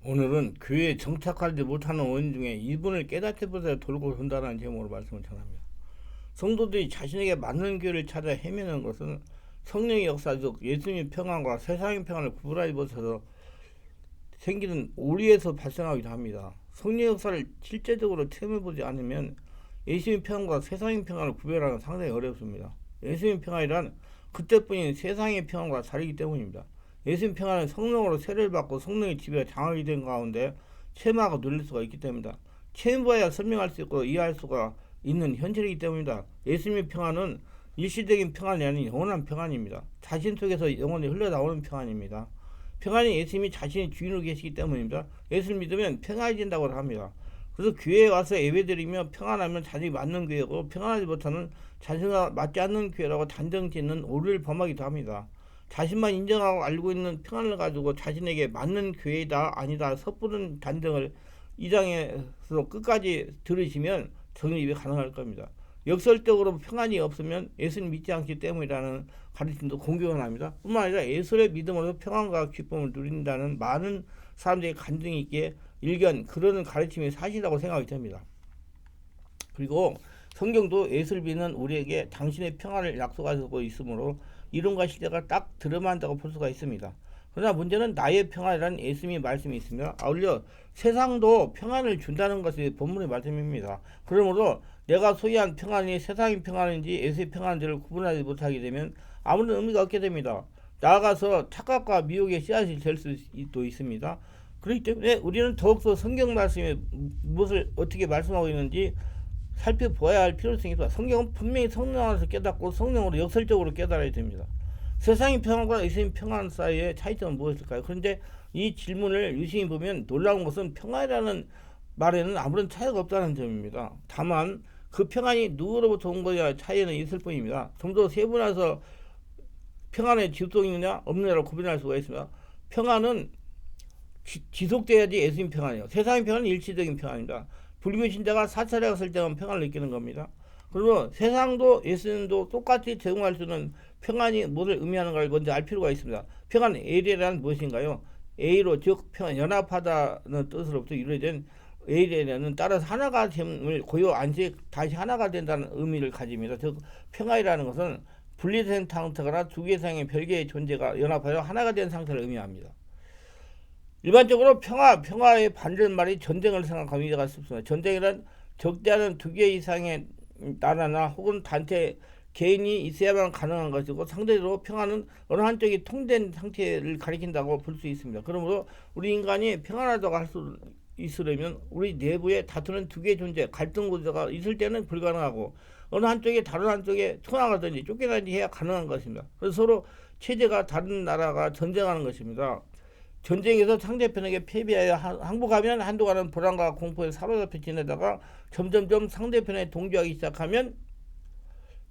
오늘은 교회에 정착하지 못하는 원인 중에 이분을 깨닫게 보세요 돌고 돈다라는 제목으로 말씀을 전합니다. 성도들이 자신에게 맞는 교회를 찾아 헤매는 것은 성령의 역사적 예수님의 평안과 세상의 평안을 구분하지 못해서 생기는 오류에서 발생하기도 합니다. 성령의 역사를 실제적으로 체험해보지 않으면 예수님의 평안과 세상의 평안을 구별하는 상당히 어렵습니다. 예수님의 평안이란 그때뿐인 세상의 평안과 다르기 때문입니다. 예수님 평안은 성령으로 세례를 받고 성령의 지배가 장악이 된 가운데 체험하고 누릴 수가 있기 때문이다. 체험해야 설명할 수 있고 이해할 수가 있는 현실이기 때문이다. 예수님의 평안은 일시적인 평안이 아닌 영원한 평안입니다. 자신 속에서 영원히 흘러나오는 평안입니다. 평안이 예수님이 자신의 주인으로 계시기 때문입니다. 예수를 믿으면 평안해진다고 합니다. 그래서 교회에 와서 예배드리며 평안하면 자신이 맞는 교회고 평안하지 못하는 자신과 맞지 않는 교회라고 단정 짓는 오류를 범하기도 합니다. 자신만 인정하고 알고 있는 평안을 가지고 자신에게 맞는 교회이다 아니다 섣부른 단정을 이 장에서 끝까지 들으시면 정립이 가능할 겁니다. 역설적으로 평안이 없으면 예수를 믿지 않기 때문이라는 가르침도 공경을 합니다. 뿐만 아니라 예수의 믿음으로 평안과 기쁨을 누린다는 많은 사람들이 간증이 있게 일견 그러는 가르침이 사실이라고 생각이 됩니다. 그리고 성경도 예수를 믿는 우리에게 당신의 평안을 약속하고 있으므로 이론과 실제가 딱 들어만 한다고 볼 수가 있습니다. 그러나 문제는 나의 평안이라는 예수님의 말씀이 있으며 아울러 세상도 평안을 준다는 것이 본문의 말씀입니다. 그러므로 내가 소유한 평안이 세상의 평안인지 예수의 평안인지를 구분하지 못하게 되면 아무런 의미가 없게 됩니다. 나아가서 착각과 미혹의 씨앗이 될 수도 있습니다. 그렇기 때문에 우리는 더욱더 성경 말씀이 무엇을 어떻게 말씀하고 있는지 살펴보아야 할 필요성이 있다. 성경은 분명히 성령 안에서 깨닫고 성령으로 역설적으로 깨달아야 됩니다. 세상의 평안과 예수님의 평안 사이의 차이점은 무엇일까요? 그런데 이 질문을 유심히 보면 놀라운 것은 평안이라는 말에는 아무런 차이가 없다는 점입니다. 다만 그 평안이 누구로부터 온 거냐 차이는 있을 뿐입니다. 좀 더 세분화해서 평안의 지속성이 있느냐 없느냐를 구분할 수가 있습니다. 평안은 지속돼야지 예수님 평안이에요. 세상의 평안은 일시적인 평안입니다. 불교 신자가 사찰에 갔을 때만 평안을 느끼는 겁니다. 그리고 세상도 예수님도 똑같이 제공할 수 있는 평안이 무엇을 의미하는가를 먼저 알 필요가 있습니다. 평안 A라는 무엇인가요? A로 즉 평안 연합하다는 뜻으로부터 이루어진 A라는 따라서 하나가 됨을 고요 안식 다시 하나가 된다는 의미를 가집니다. 즉 평안이라는 것은 분리된 상태가 두 개의 상의 별개의 존재가 연합하여 하나가 된 상태를 의미합니다. 일반적으로 평화의 반대말이 전쟁을 생각하는 이해가 쉽습니다. 전쟁이란 적대하는 두 개 이상의 나라나 혹은 단체 개인이 있어야만 가능한 것이고 상대적으로 평화는 어느 한쪽이 통된 상태를 가리킨다고 볼 수 있습니다. 그러므로 우리 인간이 평안하다고 할 수 있으려면 우리 내부에 다투는 두 개의 존재, 갈등 구조가 있을 때는 불가능하고 어느 한쪽이 다른 한쪽에 투항하든지 쫓겨나든지 해야 가능한 것입니다. 그래서 서로 체제가 다른 나라가 전쟁하는 것입니다. 전쟁에서 상대편에게 패배하여 항복하면 한동안은 불안과 공포에 사로잡혀 지내다가 점점점 상대편에 동조하기 시작하면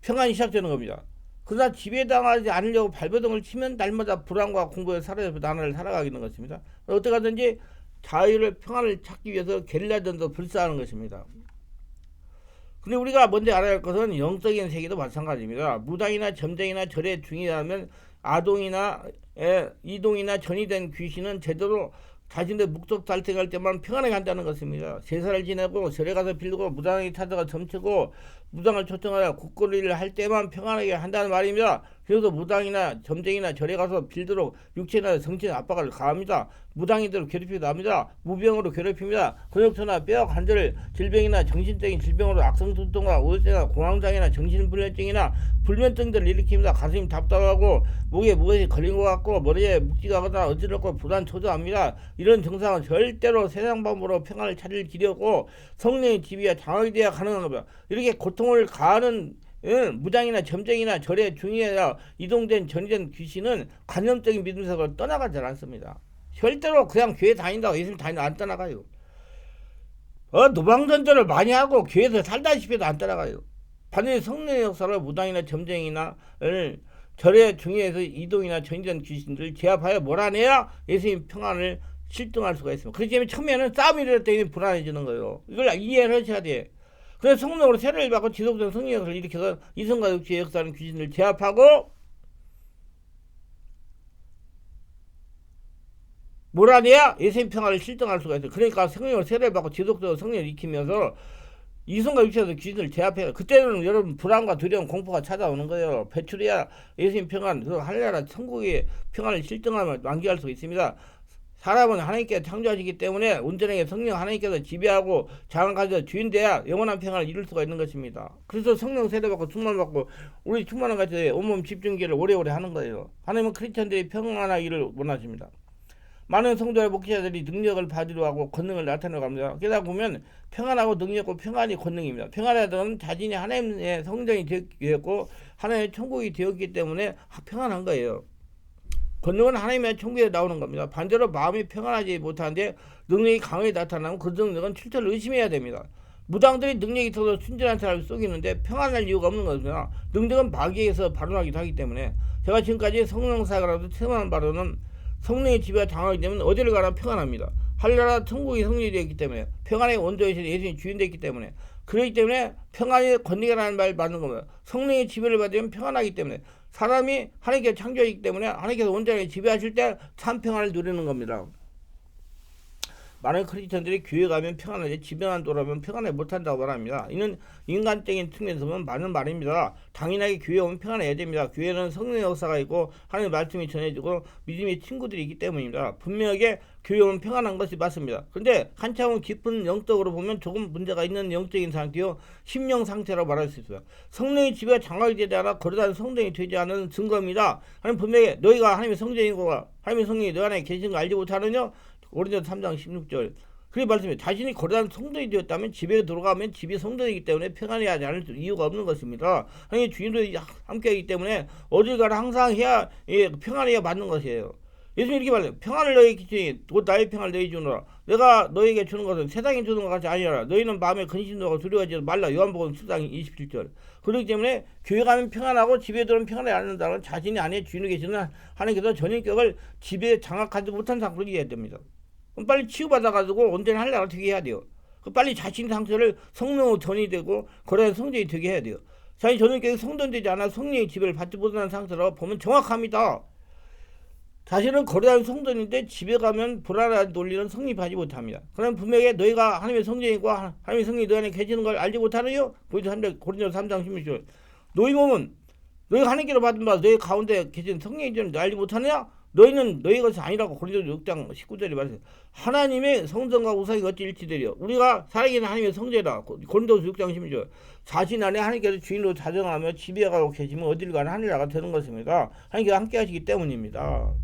평안이 시작되는 겁니다. 그러나 지배당하지 않으려고 발버둥을 치면 날마다 불안과 공포에 사로잡혀 나날을 살아가는 것입니다. 어떻게 하든지 자유를 평안을 찾기 위해서 게릴라전도 불사하는 것입니다. 근데 우리가 먼저 알아야 할 것은 영적인 세계도 마찬가지입니다. 무당이나 점쟁이나 절의 중이라면 아동이나 이동이나 전이 된 귀신은 제대로 자신의 목적 달성할 때만 평안하게 한다는 것입니다. 제사를 지내고 절에 가서 빌고 무당이 찾아가 점치고 무당을 초청하여 국거리를 할 때만 평안하게 한다는 말입니다. 그래서 무당이나 점쟁이나 절에 가서 빌도록 육체나 정신의 압박을 가합니다. 무당이들을 괴롭히기도 합니다. 무병으로 괴롭힙니다. 근육토나 뼈 관절 질병이나 정신적인 질병으로 악성통증과 우울증이나 공황장애나 정신불면증이나 불면증들을 일으킵니다. 가슴이 답답하고 목에 무엇이 걸린 것 같고 머리에 묵지가 하거나 어지럽고 불안 초조합니다. 이런 증상은 절대로 세상 방법으로 평안을 찾을 길이 없고 성령의 지배와 장악이 되어야 가능한 겁니다. 이렇게 고통을 가하는 무당이나 점쟁이나 절에 중이어야 이동된 전이된 귀신은 관념적인 믿음에서 떠나가지 않습니다. 절대로 그냥 교회 다닌다고 예수님 다닌다고 안 떠나가요. 노방전전을 많이 하고 교회에서 살다시피 해도 안 떠나가요. 반드시 성령의 역사를 무당이나 점쟁이나 절에 중에서 이동이나 전이된 귀신들을 제압하여 몰아내야 예수님 평안을 실증할 수가 있습니다. 그렇기 때문에 처음에는 싸움이 일어났더니 불안해지는 거예요. 이걸 이해를 하셔야 돼. 그래서 성령으로 세례를 받고 지속된 성령의 역사를 일으켜서 이성과 육체의 역사하는 귀신을 제압하고 몰아내야 예수님 평화를 실증할 수가 있어요. 그러니까 성령을 세례를 받고 지속적으로 성령을 익히면서 이성과 육체에서 귀신을 제압해요. 그때는 여러분 불안과 두려움, 공포가 찾아오는 거예요. 배출해야 예수님 평안, 그 하늘나라 천국의 평안을 실증하며 만기할 수 있습니다. 사람은 하나님께서 창조하시기 때문에 온전하게 성령 하나님께서 지배하고 장악하셔서 주인돼야 영원한 평안을 이룰 수가 있는 것입니다. 그래서 성령 세례받고 충만받고 우리 충만한 같이 온몸 집중기를 오래오래 하는 거예요. 하나님은 크리스천들이 평안하기를 원하십니다. 많은 성도와 목회자들이 능력을 받으려 하고 권능을 나타내려고 합니다. 게다가 보면 평안하고 능력과 평안이 권능입니다. 평안하다는 자신이 하나님의 성전이 되었고 하나님의 천국이 되었기 때문에 평안한 거예요. 권능은 하나님의 천국에 나오는 겁니다. 반대로 마음이 평안하지 못하는데 능력이 강하게 나타나면 그 능력은 출처를 의심해야 됩니다. 무당들이 능력이 있어서 순전한 사람을 속이는데 평안할 이유가 없는 것입니다. 능력은 마귀에서 발언하기도 하기 때문에 제가 지금까지 성령사가라도 체험한 바로는 성령의 지배가 장하기 때문에 어디를 가나 평안합니다. 하늘나라 천국이 성립이 되었기 때문에 평안의 원조이신 예수님이 주인 되었기 때문에 그렇기 때문에 평안의 권리라는 말 맞는 겁니다. 성령의 지배를 받으면 평안하기 때문에 사람이 하나님께서 창조하기 때문에 하나님께서 온전하게 지배하실 때 참 평안을 누리는 겁니다. 많은 크리스천들이 교회 가면 평안하지 집에만 돌아오면 평안해 못한다고 말합니다. 이는 인간적인 측면에서 보면 맞는 말입니다. 당연하게 교회 오면 평안해야 됩니다. 교회는 성령의 역사가 있고 하나님의 말씀이 전해지고 믿음의 친구들이 있기 때문입니다. 분명하게 교회 오면 평안한 것이 맞습니다. 그런데 한참은 깊은 영적으로 보면 조금 문제가 있는 영적인 상태요. 심령 상태라고 말할 수 있어요. 성령의 지배가 장악이 되지 않아 거룩한 성령이 되지 않은 증거입니다. 하나님 분명히 너희가 하나님의 성전이고 하나님의 성령이 너희 안에 계신 거 알지 못하느냐? 고린도서 3장 16절. 그렇게 말씀해 자신이 거룩한 성전이 되었다면 집에 들어가면 집이 성전이기 때문에 평안히 하지 않을 이유가 없는 것입니다. 하나님의 주인도 함께하기 때문에 어딜 가나 항상 해야 평안해야 맞는 것이에요. 예수님이 이렇게 말해요. 평안을 너희에게 주니 곧 나의 평안을 너희 주노라. 내가 너희에게 주는 것은 세상이 주는 것 같이 아니라 너희는 마음에 근심도 두려워하지 말라. 요한복음 10장 27절. 그렇기 때문에 교회 가면 평안하고 집에 들어오면 평안하지 않는다는 자신이 안에 주인이 계시는 하나님께서 전인격을 집에 장악하지 못한 상태로 이해해야 됩니다. 그럼 빨리 치유받아가지고 온전히 하려고 되게 해야 돼요. 빨리 자신 상태를 성령으로 전이 되고 거룩한 성전이 되게 해야 돼요. 자신이 전인격이 성전되지 않아 성령의 지배를 받지 못하는 상태로 보면 정확합니다. 자신은 거룩한 성전인데 집에 가면 불안한 논리는 성립하지 못합니다. 그럼 분명히 너희가 하나님의 성전이고 하나님의 성령이 너희 안에 계시는 걸 알지 못하느냐? 고린도서 3장 16절. 너희 몸은 너희가 하나님께로 받은 바 너희 가운데 계신 성령인 줄 알지 못하느냐? 너희는 너희 것이 아니라고 고린도서 6장 19절에 말했어요. 하나님의 성전과 우상이 어찌 일치되려? 우리가 살아계신 하나님의 성전이다. 고린도서 6장 16절. 자신 안에 하나님께서 주인으로 자정하며 지배해 가고 계시면 어딜 가나 하늘나라가 되는 것입니다. 하나님께서 함께 하시기 때문입니다.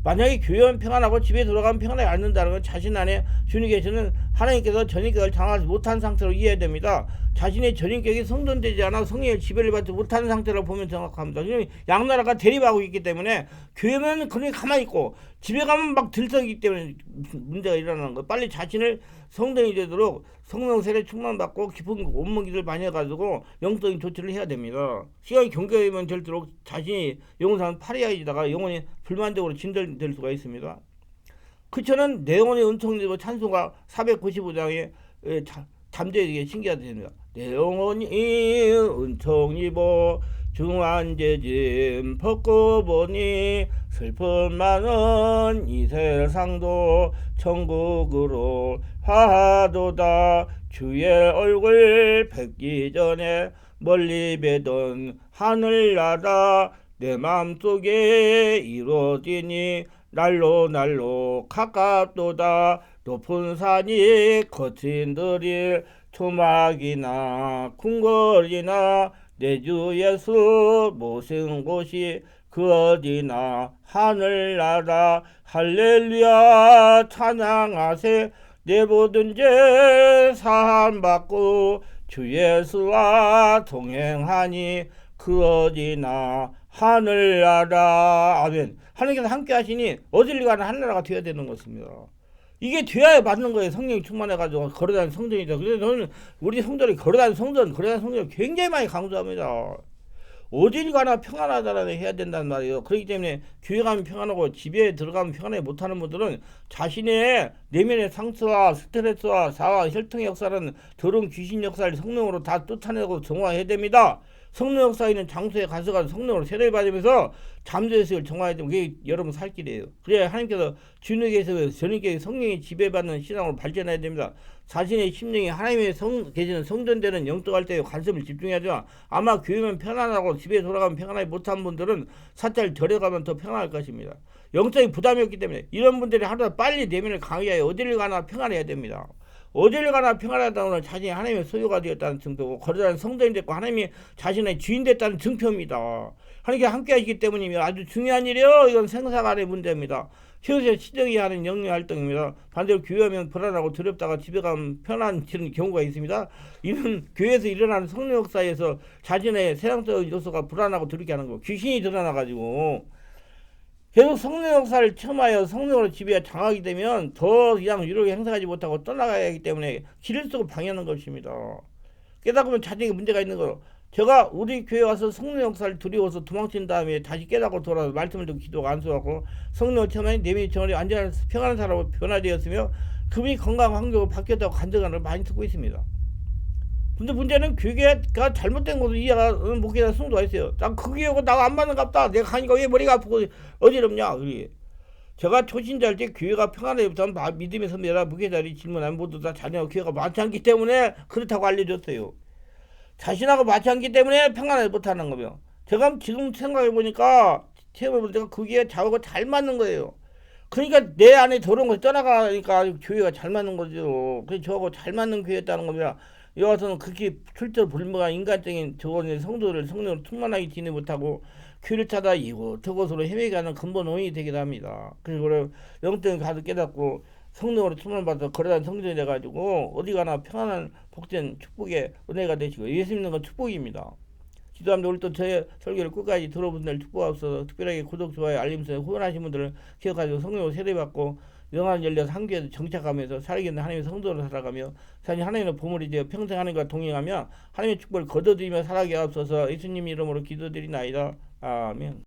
만약에 교회는 평안하고 집에 들어가면 평안하지 않는다는 건 자신 안에 주님 계시는 하나님께서 전인격을 장하지 못한 상태로 이해해야 됩니다. 자신의 전인격이 성전되지 않아 성령의 지배를 받지 못하는 상태로 보면 정확합니다. 양나라가 대립하고 있기 때문에 교회는 그냥 가만히 있고 집에 가면 막 들썩이기 때문에 문제가 일어나는 거예요. 빨리 자신을 성전이 되도록 성령 세례 충만받고 깊은 온문기를 많이 해가지고 영적인 조치를 해야 됩니다. 시간이 경계되면 될수록 자신이 영혼상 파리하이다가 영혼이 불만족으로 진절될 수가 있습니다. 그처는 내 영혼의 은총이고 찬송가 495장에 잠재되게 신기하게 됩니다. 내 영혼이 은총이고 중환제짐 벗고 보니 슬픔 많은 이 세상도 천국으로 화도다. 주의 얼굴 뵙기 전에 멀리 뵈던 하늘나라 내 마음속에 이루어지니 날로 가깝도다. 높은 산이 거친 들이 초막이나 궁궐이나 내 주 예수 모신 곳이 그 어디나 하늘나라 할렐루야 찬양하세. 내 모든 죄 사함받고 주 예수와 동행하니 그 어디나 하늘나라. 아멘. 하나님께서 함께 하시니 어딜 가나 하늘나라가 되어야 되는 것입니다. 이게 돼야 맞는 거예요. 성령이 충만해가지고 거룩한 성전이죠. 그래서 저는 우리 성전이 거룩한 성전을 굉장히 많이 강조합니다. 어딜 가나 평안하다라는 해야 된다는 말이에요. 그렇기 때문에 교회 가면 평안하고 집에 들어가면 평안하지 못하는 분들은 자신의 내면의 상처와 스트레스와 사와 혈통의 역사는 더러운 귀신 역사를 성령으로 다 쫓아내고 정화해야 됩니다. 성령 역사 있는 장소에 가서 성령으로 세례를 받으면서 잠재의식을 정화해야 되면 그게 여러분 살 길이에요. 그래야 하나님께서 주님께서 저님께 성령이 지배받는 신앙으로 발전해야 됩니다. 자신의 심령이 하나님의 계시는 성전되는 영적할 때에 관심을 집중해야죠. 아마 교회면 편안하고 집에 돌아가면 편안하지 못한 분들은 사찰 들어가면 더 편안할 것입니다. 영적인 부담이 없기 때문에 이런 분들이 하루도 빨리 내면을 강의하여 어디를 가나 평안해야 됩니다. 어디를 가나 평안하다는 것은 자신이 하나님의 소유가 되었다는 증표고 거룩한 성전이 됐고 하나님이 자신의 주인 됐다는 증표입니다. 하나님께 함께 하시기 때문이며 아주 중요한 일이요. 이건 생사간의 문제입니다. 최소의 시정이 하는 영리 활동입니다. 반대로 교회하면 불안하고 두렵다가 집에 가면 편안해지는 경우가 있습니다. 이는 교회에서 일어나는 성령 역사에서 자신의 세상적인 요소가 불안하고 두렵게 하는 거. 귀신이 드러나가지고 계속 성령 역사를 체험하여 성령으로 지배해 장하게 되면 더 이상 유력에 행사하지 못하고 떠나가야 하기 때문에 길을 쓰고 방해하는 것입니다. 깨닫으면 자신에게 문제가 있는 거. 제가 우리 교회 와서 성령 역사를 두려워서 도망친 다음에 다시 깨닫고 돌아와서 말씀을 듣고 기도하고 안수하고 성령 체험하니 내면이 정원이 완전한 평안한 사람으로 변화되었으며 그분이 건강한 환경으로 바뀌었다고 간증하는 걸 많이 듣고 있습니다. 근데 문제는 교회가 잘못된 것을 이해가 목회자 성도가 있어요. 난 그 교회가 나가 안 맞는갑다. 내가 가니까 왜 머리가 아프고 어지럽냐. 그게. 제가 초신자일 때 교회가 평안해부터 믿음의 선배라 목회자들이 질문하면 모두 다 자녀가 교회가 많지 않기 때문에 그렇다고 알려줬어요. 자신하고 맞지 않기 때문에 평안하지 못하는 거며 제가 지금 생각해보니까 체험해보니까 그게 저하고 잘 맞는 거예요. 그러니까 내 안에 더러운 것이 떠나가니까 교회가 잘 맞는 거죠. 그래서 저하고 잘 맞는 교회였다는 겁니다. 여하서는 그렇게 출처 불명한 인간적인 저원의 성도를 성령으로 충만하게 지내 못하고 교회를 찾아 이곳저곳으로 헤매게 하는 근본 원인이 되기도 합니다. 그리고 영적인 가득 깨닫고 성령으로 충만받아서 거룩한 성전이 돼가지고 어디 가나 평안한 복된 축복의 은혜가 되시고 예수 믿는 건 축복입니다. 기도합니다. 오늘 또 저의 설교를 끝까지 들어본 축복하옵소서. 특별하게 구독, 좋아요, 알림 설정 후원하신 분들은 기억하시고 성령으로 세례받고 영안 열려서 한교에서 정착하면서 살아있는 하나님의 성도로 살아가며 자신이 하나님의 보물이 되어 평생 하나님과 동행하며 하나님의 축복을 거둬들이며 살아가게 하옵소서. 예수님 이름으로 기도드리나이다. 아멘.